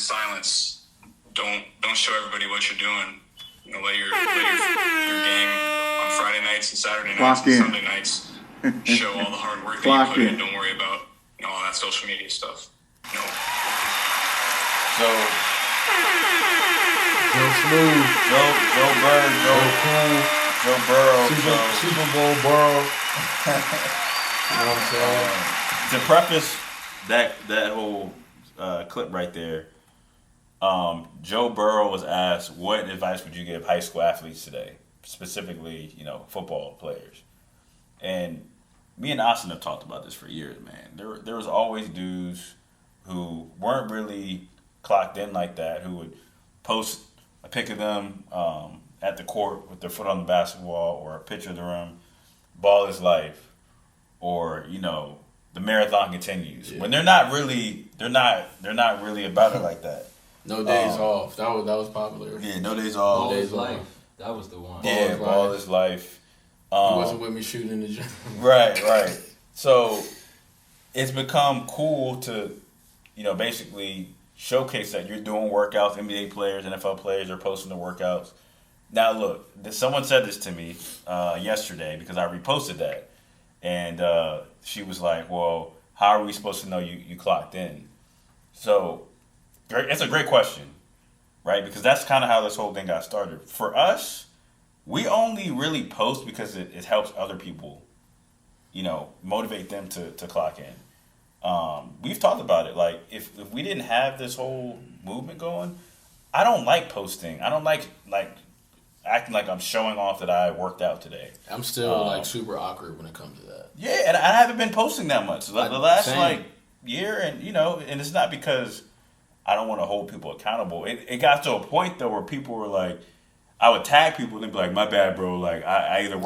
silence. Don't show everybody what you're doing. Let your game on Friday nights and Saturday nights and Sunday nights show all the hard work that you put in. Don't worry about all that social media stuff. So Joe Smooth, Joe Bird, Joe Burrow, Super Bowl Burrow. You know what I'm saying? To preface that whole clip right there, Joe Burrow was asked, "What advice would you give high school athletes today, specifically, football players?" And me and Austin have talked about this for years, man. There was always dudes who weren't really clocked in like that, who would post a pic of them at the court with their foot on the basketball, or a picture of the rim, ball is life, or the marathon continues. Yeah. When they're not really about it like that. No days off. That was popular. Yeah, no days off. Ball is life. That was the one. Yeah, ball is life. He wasn't with me shooting in the gym. Right. So it's become cool to, basically showcase that you're doing workouts. NBA players, NFL players are posting the workouts. Now look, someone said this to me yesterday because I reposted that, and she was like, "Well, how are we supposed to know you clocked in?" So it's a great question, right? Because that's kind of how this whole thing got started. For us, we only really post because it helps other people, motivate them to clock in. We've talked about it. Like, if we didn't have this whole movement going, I don't like posting. I don't like acting like I'm showing off that I worked out today. I'm still super awkward when it comes to that. Yeah, and I haven't been posting that much. The last year, and and it's not because I don't want to hold people accountable. It got to a point though where people were like, I would tag people and they'd be like, "My bad, bro. Like I either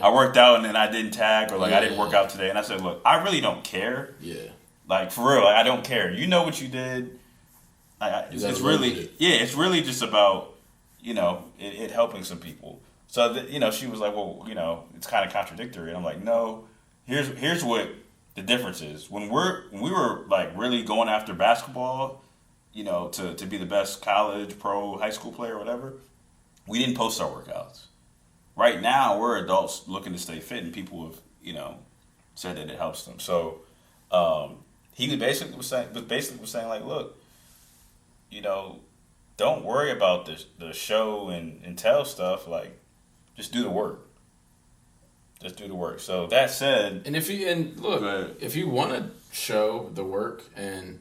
I worked out and then I didn't tag, or I didn't work out today." And I said, "Look, I really don't care. Yeah, like for real, I don't care. You know what you did. It's really just about it helping some people." So she was like, "Well, it's kind of contradictory." And I'm like, "No, here's what the difference is. When we were like really going after basketball, to be the best college, pro, high school player, whatever." We didn't post our workouts. Right now, we're adults looking to stay fit, and people have, said that it helps them. So, he basically was saying like, look, don't worry about the show and tell stuff. Like, just do the work. Just do the work. So that said, if you want to show the work and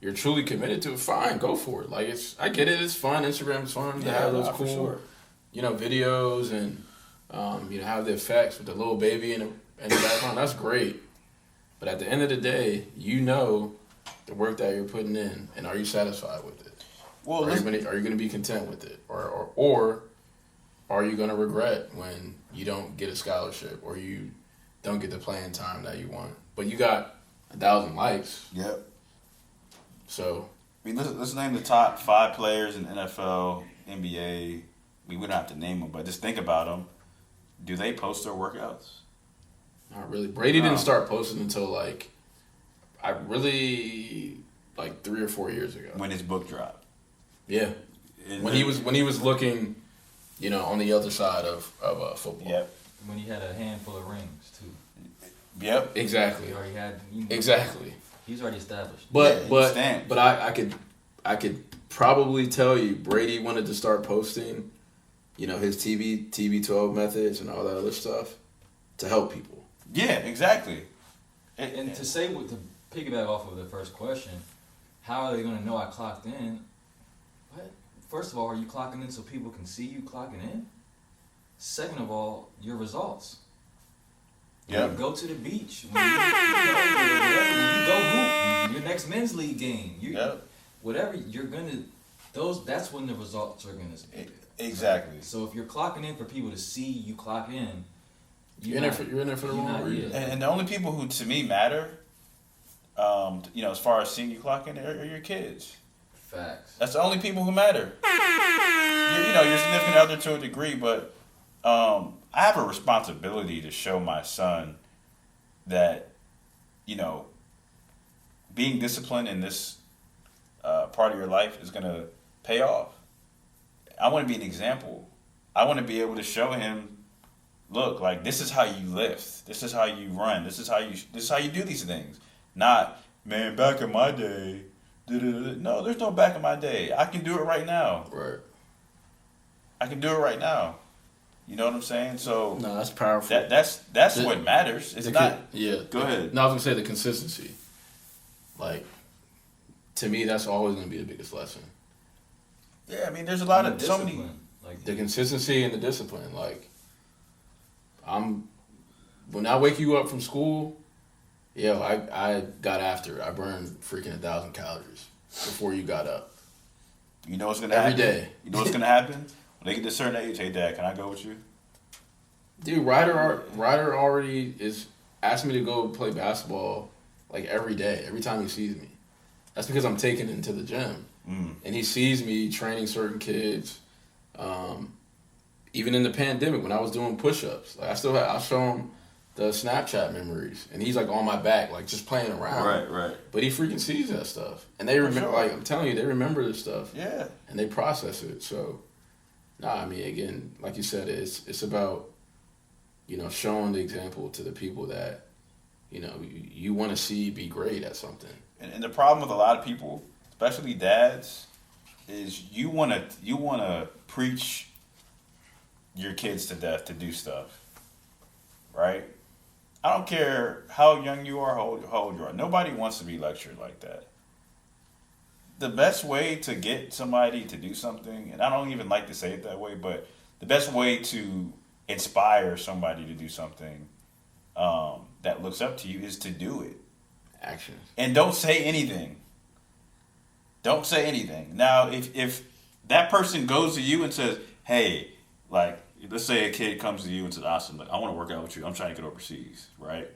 you're truly committed to it, fine, go for it. Like, I get it, it's fun. Instagram's fun to have those cool, videos and, have the effects with the little baby in the background. That's great. But at the end of the day, the work that you're putting in, and are you satisfied with it? Well, are you going to be content with it? Or are you going to regret when you don't get a scholarship or you don't get the playing time that you want? But you got 1,000 likes. Yep. So, let's name the top 5 players in NFL, NBA. We don't have to name them, but just think about them. Do they post their workouts? Not really. Brady didn't start posting until 3 or 4 years ago. When his book dropped. Yeah. When he was looking, on the other side of football. Yep. When he had a handful of rings too. Yep. Exactly. He already had. Exactly. He's already established. But I could probably tell you Brady wanted to start posting, his TB12 methods and all that other stuff to help people. Yeah, exactly. And to piggyback off of the first question, how are they going to know I clocked in? What? First of all, are you clocking in so people can see you clocking in? Second of all, your results. Yeah. Go to the beach. When you go hoop. Your next men's league game. Whatever you're gonna. That's when the results are gonna be. Exactly. So if you're clocking in for people to see you clock in, you're in there for the wrong reason. And the only people who to me matter, as far as seeing you clock in, are your kids. Facts. That's the only people who matter. Your significant other to a degree, but I have a responsibility to show my son that, being disciplined in this part of your life is gonna pay off. I want to be an example. I want to be able to show him, look, like this is how you lift, this is how you run, this is how you do these things. Not, man, back in my day. No, there's no back in my day. I can do it right now. Right. I can do it right now. You know what I'm saying? So no, that's powerful. That's what matters. It's not. Go ahead. No, I was gonna say the consistency. Like, to me, that's always gonna be the biggest lesson. Yeah, I mean, there's a lot of so many. Like the consistency and the discipline. Like, when I wake you up from school, I got after it. I burned freaking 1,000 calories before you got up. You know what's gonna happen? Every day. You know what's gonna happen? When they get to a certain age, hey, Dad, can I go with you? Dude, Ryder already is asking me to go play basketball like every day, every time he sees me. That's because I'm taking him to the gym. And he sees me training certain kids. Even in the pandemic, when I was doing push-ups, like I'll show him the Snapchat memories, and he's like on my back, like just playing around. Right. But he freaking sees that stuff, and they remember. Sure. Like I'm telling you, they remember this stuff. Yeah. And they process it. So, I mean, again, like you said, it's about, showing the example to the people that, you want to see be great at something. And the problem with a lot of people, especially dads, is you want to preach your kids to death to do stuff, right? I don't care how young you are, how old you are. Nobody wants to be lectured like that. The best way to get somebody to do something, and I don't even like to say it that way, but the best way to inspire somebody to do something that looks up to you is to do it. Action. And don't say anything. Don't say anything. Now, if that person goes to you and says, hey, like, let's say a kid comes to you and says, Austin, like, I want to work out with you. I'm trying to get overseas, right?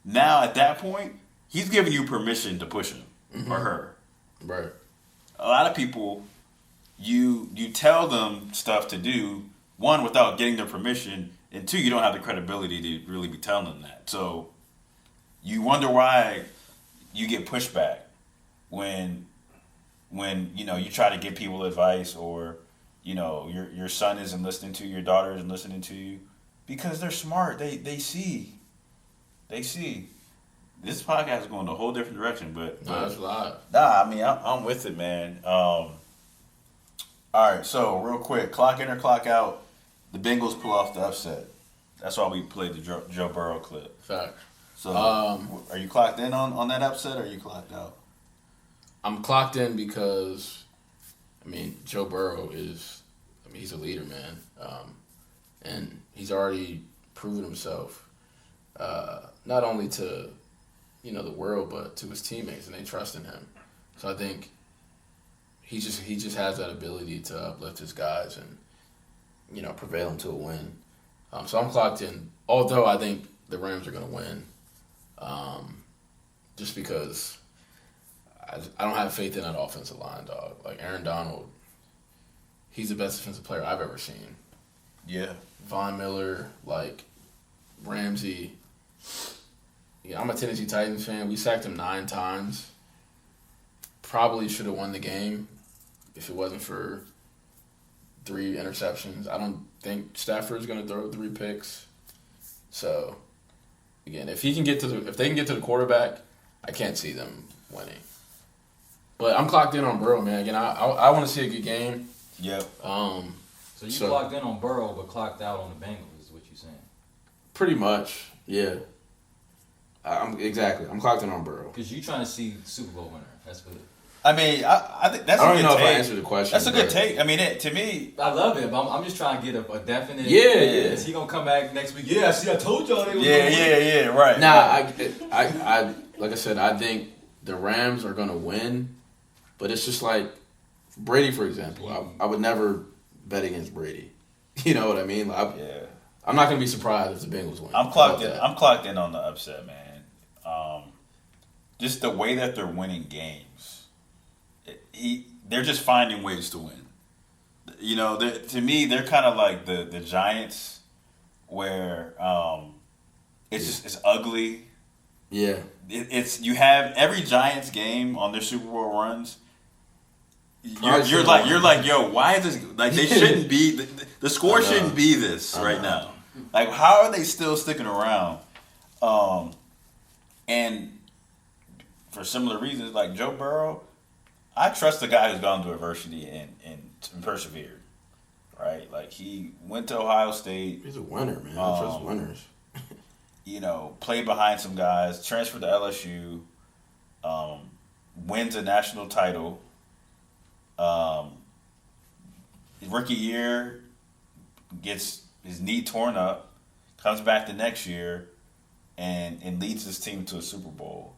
Now, at that point, he's giving you permission to push him or her. Right. A lot of people, you tell them stuff to do, one, without getting their permission, and two, you don't have the credibility to really be telling them that. So you wonder why you get pushback when you try to give people advice, or your son isn't listening to you, your daughter isn't listening to you, because they're smart. They see. This podcast is going a whole different direction, but that's live. Nah, I mean I'm with it, man. All right, so real quick, clock in or clock out. The Bengals pull off the upset. That's why we played the Joe Burrow clip. Fact. So, are you clocked in on that upset, or are you clocked out? I'm clocked in because, Joe Burrow he's a leader, man. And he's already proven himself, not only to, the world, but to his teammates, and they trust in him. So I think he just has that ability to uplift his guys and, prevail into a win. So I'm clocked in, although I think the Rams are going to win, just because I don't have faith in that offensive line, dog. Like, Aaron Donald, he's the best defensive player I've ever seen. Yeah. Von Miller, like, Ramsey. Yeah, I'm a Tennessee Titans fan. We sacked him 9 times. Probably should have won the game if it wasn't for 3 interceptions. I don't think Stafford's going to throw 3 picks. So, again, if they can get to the quarterback, I can't see them winning. But I'm clocked in on Burrow, man. Again, I want to see a good game. Yep. So you clocked in on Burrow, but clocked out on the Bengals, is what you're saying? Pretty much, yeah. Exactly. I'm clocked in on Burrow. Because you're trying to see the Super Bowl winner. That's good. I mean, I think that's a good take. I don't know if I answered the question. That's a good take. I mean, to me, I love it, but I'm just trying to get a definite. Yeah. Is he gonna come back next week? Yeah. See, I told y'all they was. Yeah. Right. Nah, I like I said, I think the Rams are gonna win, but it's just like Brady, for example. I would never bet against Brady. You know what I mean? Like, I'm not gonna be surprised if the Bengals win. I'm clocked in. I'm clocked in on the upset, man. Just the way that they're winning games. They're just finding ways to win. To me, they're kind of like the Giants, where it's ugly. Yeah, it's you have every Giants game on their Super Bowl runs. you're like, yo, why is this? Like, they shouldn't be. The score shouldn't be this right now. Like, how are they still sticking around? And for similar reasons, like Joe Burrow, I trust the guy who's gone through adversity and persevered. Right? Like, he went to Ohio State. He's a winner, man. I trust winners. Played behind some guys, transferred to LSU, wins a national title. Rookie year, gets his knee torn up, comes back the next year, and leads his team to a Super Bowl.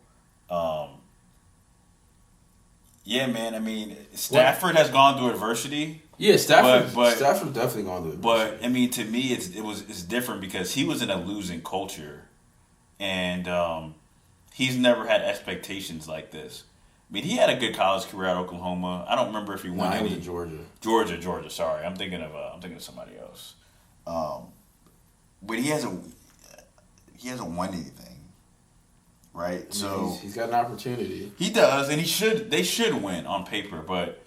Yeah, man. I mean, Stafford has gone through adversity. Yeah, Stafford's definitely gone through adversity. But I mean, to me, it's different because he was in a losing culture, and he's never had expectations like this. I mean, he had a good college career at Oklahoma. I don't remember if he won any. He was at Georgia. Sorry, I'm thinking of somebody else. But he hasn't won anything, right? So he's got an opportunity. He does, and they should win on paper, but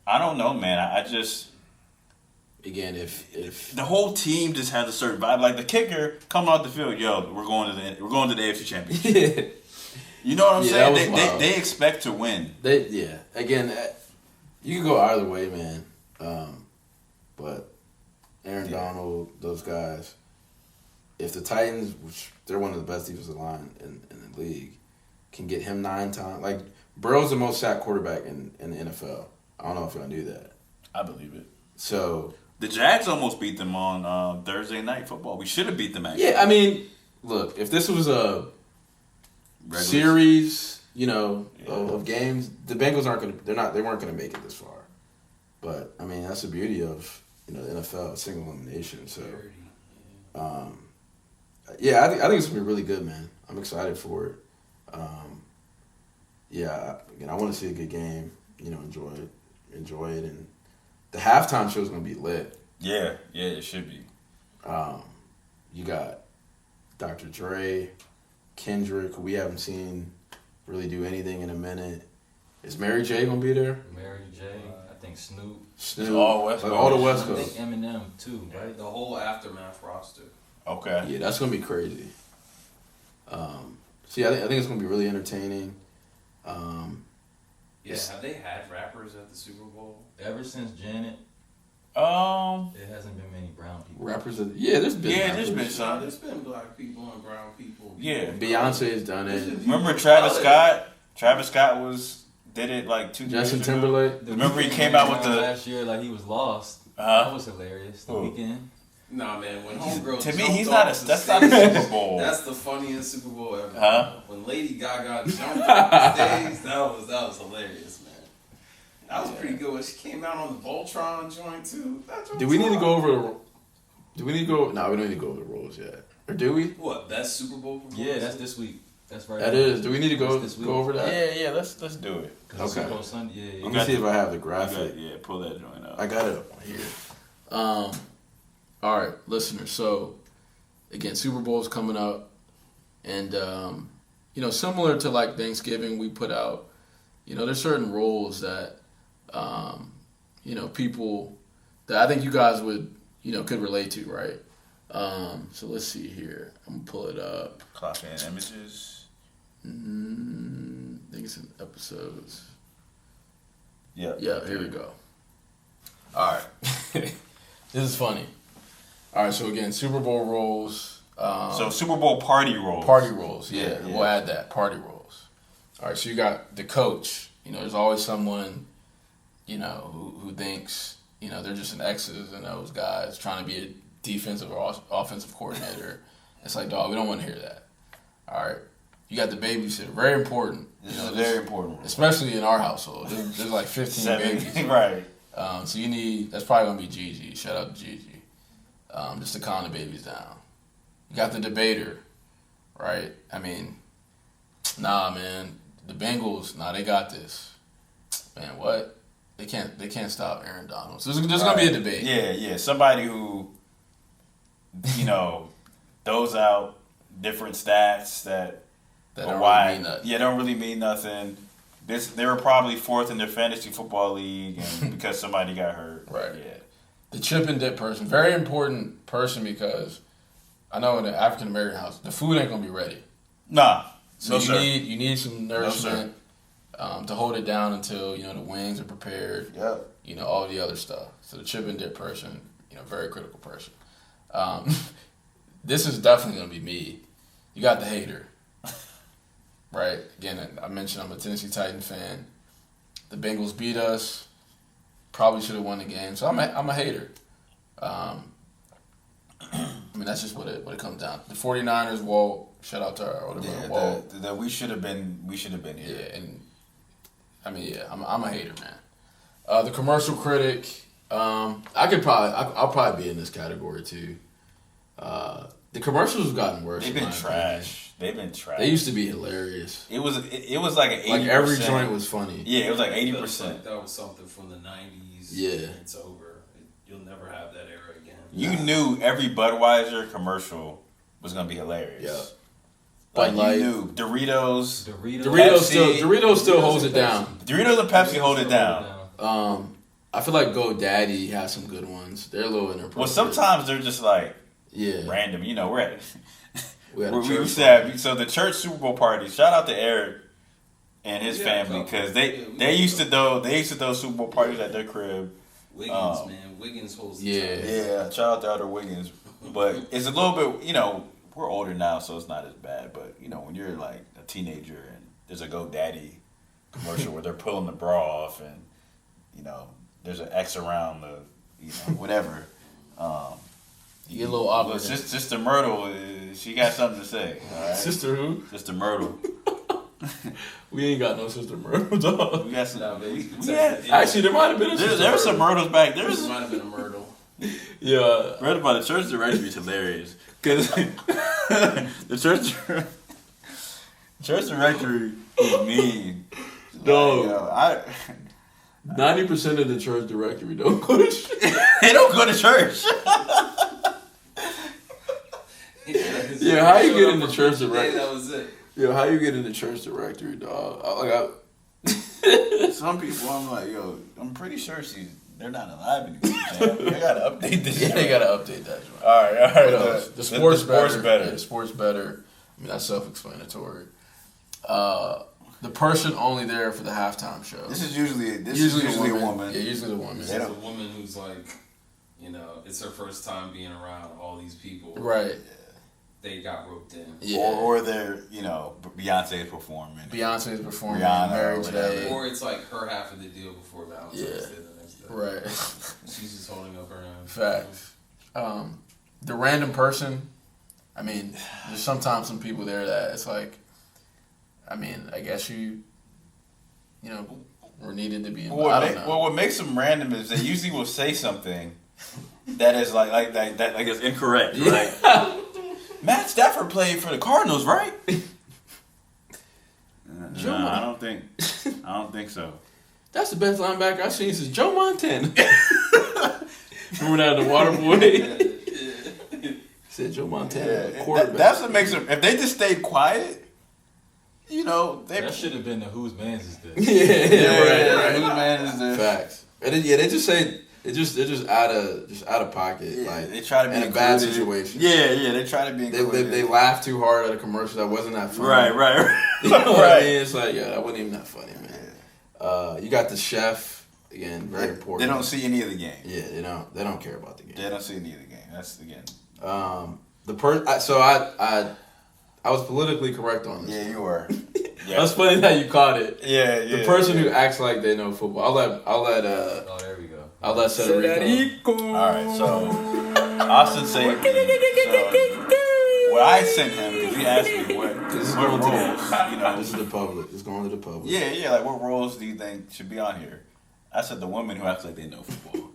I don't know, man. I just again, if the whole team just has a certain vibe, like the kicker coming off the field, yo, we're going to the AFC Championship. You know what I'm saying? They expect to win. Again, you can go either way, man. But Aaron Donald, those guys, if the Titans, which they're one of the best defensive line in the league, can get him 9 times. Like, Burrow's the most sacked quarterback in the NFL. I don't know if y'all knew that. I believe it. So the Jags almost beat them on Thursday Night Football. We should have beat them, actually. Yeah, I mean, look, if this was a series, of games, the Bengals they weren't gonna make it this far. But I mean, that's the beauty of the NFL, single elimination. So, I think it's gonna be really good, man. I'm excited for it. Again, I want to see a good game. Enjoy it, and the halftime show is gonna be lit. Yeah, it should be. You got Dr. Dre, Kendrick, who we haven't seen really do anything in a minute. Is Mary J gonna be there? Mary J, I think Snoop. All West Coast. All the West Coast. I think Eminem too, right? The whole Aftermath roster. Okay. Yeah, that's gonna be crazy. I think it's gonna be really entertaining. Have they had rappers at the Super Bowl? Ever since Janet, there hasn't been many brown people. There's been there's been some. There's been black people and brown people. Yeah. Beyonce has done it. Remember Travis Scott? Travis Scott did it like 2 years ago. Justin Timberlake. Remember he came out with the last year, like he was lost. That was hilarious. The Weeknd. Nah, man. When Homegirl to me, that's not a Super Bowl. That's the funniest Super Bowl ever. Huh? When Lady Gaga jumped off the stage, that was hilarious, man. That was pretty good. When she came out on the Voltron joint too. Do we need to go over? No, we don't need to go over the rules yet. Or do we? What? Best Super Bowl performance? Yeah, that's this week. That's right. That is. Do we need to go over that? Yeah. Let's do it. Okay. Sunday, Let me see if I have the graphic. Pull that joint up. I got it up here. All right, listeners. So, again, Super Bowl's coming up, and similar to like Thanksgiving, we put out. There's certain rules that, people that I think you guys would, could relate to, right? So let's see here. I'm gonna pull it up. Clock in images. I think it's in episodes. Yeah. Yeah, here we go. All right. This is funny. All right, so again, Super Bowl rules. So Super Bowl party rules. Party rules, yeah. We'll add that. Party rules. All right, so you got the coach. There's always someone, who thinks, they're just an X's and O's guys trying to be a defensive or offensive coordinator. It's like, dog, we don't want to hear that. All right. You got the babysitter. Very important. This is very important. Especially in our household. There's like 15 babies. Right. So that's probably going to be Gigi. Shout out to Gigi. Just to calm the babies down. You got the debater, right? I mean, nah, man. The Bengals, they got this. Man, what? They can't stop Aaron Donald. So there's going to be a debate. Yeah. Somebody who, throws out different stats that don't really mean nothing. Yeah, don't really mean nothing. They were probably 4th in their fantasy football league, and because somebody got hurt. Right. Yeah. The chip and dip person, very important person because I know in the African American house, the food ain't gonna be ready. Nah. So you need some nourishment to hold it down until the wings are prepared. Yep. All the other stuff. So the chip and dip person, very critical person. This is definitely gonna be me. You got the hater, right? Again, I mentioned I'm a Tennessee Titan fan. The Bengals beat us. Probably should have won the game, so I'm a hater. I mean, that's just what it comes down to. The 49ers, Walt, shout out to Walt. We should have been here. Yeah, and I mean, I'm a hater, man. The commercial critic, I'll probably be in this category too. The commercials have gotten worse. They've been trash. They used to be hilarious. It was like an 80%. Like every joint was funny. Yeah, it was like 80%. Like that was something from the 90s. Yeah. It's over. You'll never have that era again. You knew every Budweiser commercial was going to be hilarious. Yeah. Like, Like you knew Doritos Doritos still holds it down. Doritos and Pepsi hold it down. I feel like GoDaddy has some good ones. They're a little inappropriate. Well, sometimes they're just like random. We're at so the church Super Bowl party. Shout out to Eric and his family because they used to throw Super Bowl parties at their crib. Wiggins, man, Wiggins holds the time. Yeah. Shout out to Elder Wiggins, but it's a little bit. We're older now, so it's not as bad. But when you're like a teenager and there's a GoDaddy commercial where they're pulling the bra off and there's an X around the whatever. You get a little awkward. Sister Myrtle, she got something to say. All right? Sister who? Sister Myrtle. We ain't got no Sister Myrtle, dog. We got some. Actually, there might have been a Sister There were some Myrtles back there. There might have been a Myrtle. Yeah. Read about the church directory is hilarious. Because the church directory is mean. Dog. 90% of the church directory don't go to church. They don't go to church. Yeah, how you get in the church directory? That was it. Yo, how you get in the church directory, dog? Some people, I'm like, I'm pretty sure they're not alive anymore. They gotta update this. Yeah, they gotta update that. All right. The sport's better. better. Yeah, the sport's better. I mean, that's self-explanatory. The person only there for the halftime show. This is usually a woman. Yeah, usually the woman. It's a woman who's like, it's her first time being around all these people. Right. They got roped in. Yeah. Or they're, Beyonce's performing. Beyonce's performing. Rihanna, Mary J. Or it's like her half of the deal before Valentine's Day the next day. Right. She's just holding up her end. Facts. The random person, I mean, there's sometimes some people there that it's like, I mean, I guess were needed to be involved. I don't know. Well, what makes them random is they usually will say something that is like it's incorrect. Yeah. Like, Matt Stafford played for the Cardinals, right? No, I don't think so. That's the best linebacker I've seen since Joe Montana. Remember that, the water boy? Said Joe Montana, quarterback. That's what makes them. If they just stayed quiet, that should have been the whose man's is this? Right. Whose man is this? Facts. And then, they just say they're just out of pocket. Yeah, like they try to be in a bad situation. Yeah, they try to be included. They laugh too hard at a commercial that wasn't that funny. Right. You know what I mean? It's like, that wasn't even that funny, man. You got the chef again, very important. They don't see any of the game. Yeah, they don't care about the game. They don't see any of the game. That's again. I was politically correct on this. Yeah, you were. Yeah. That's funny that you caught it. Yeah. The person who acts like they know football. I'll let. Oh, there we go. I'll let Cedrico. All right, so Austin saved me. Well, I sent him because he asked me what roles. This is the public. It's going to the public. Yeah. Like, what roles do you think should be on here? I said the women who act like they know football.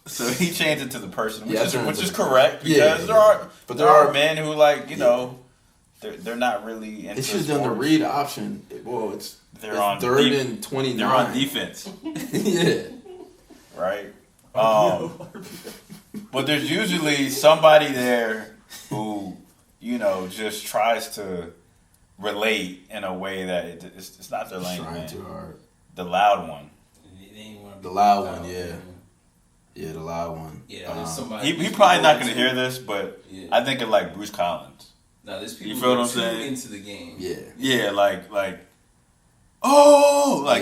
So he changed it to the person, which is correct because there are men who they're not really into It should have done the read option. Well, they're on third and 29. They're on defense. Yeah. Right? But there's usually somebody there who, just tries to relate in a way that it's not their lane. Trying Man. too hard. The loud one. The loud one, yeah. Yeah, the loud one. Yeah, there's somebody. He probably not gonna hear this, but I think of like Bruce Collins. No, there's people you feel who what I'm are too saying? into the game. Yeah. Yeah, like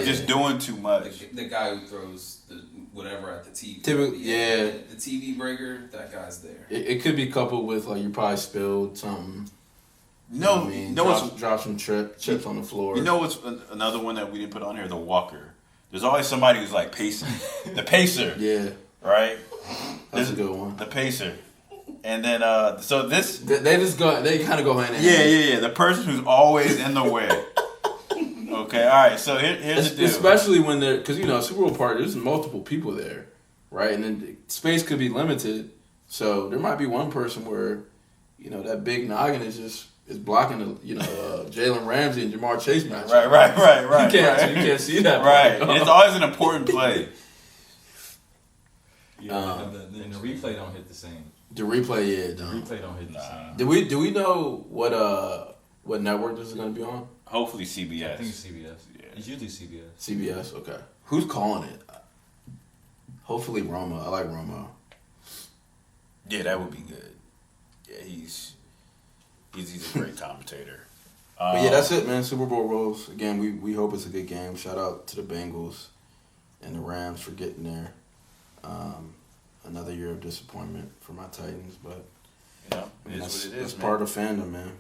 just doing too much. The guy who throws the whatever at the TV. Typically, yeah. The TV breaker, that guy's there. It could be coupled with like you probably spilled something. No, I mean, drop some chips on the floor. You know what's another one that we didn't put on here? The walker. There's always somebody who's like pacing. The pacer. Yeah. Right? That's a good one. The pacer. And then, so this... They kind of go hand in hand. Yeah. The person who's always in the way. Okay, all right. So here's the deal. Especially when they're... Because, Super Bowl party, there's multiple people there. Right? And then space could be limited. So there might be one person where, that big noggin is blocking the, Jalen Ramsey and Jamar Chase match. Right. You can't see that. Right. It's always an important play. And the replay don't hit the same. The replay, yeah, The replay don't hit the same. Do we know what network this is going to be on? Hopefully CBS. I think it's CBS. Yeah. It's usually CBS. CBS, okay. Who's calling it? Hopefully Roma. I like Roma. Yeah, that would be good. Yeah, he's a great commentator. But yeah, that's it, man. Super Bowl rules. Again, we hope it's a good game. Shout out to the Bengals and the Rams for getting there. Another year of disappointment for my Titans, but it is what it is. That's part of fandom, man.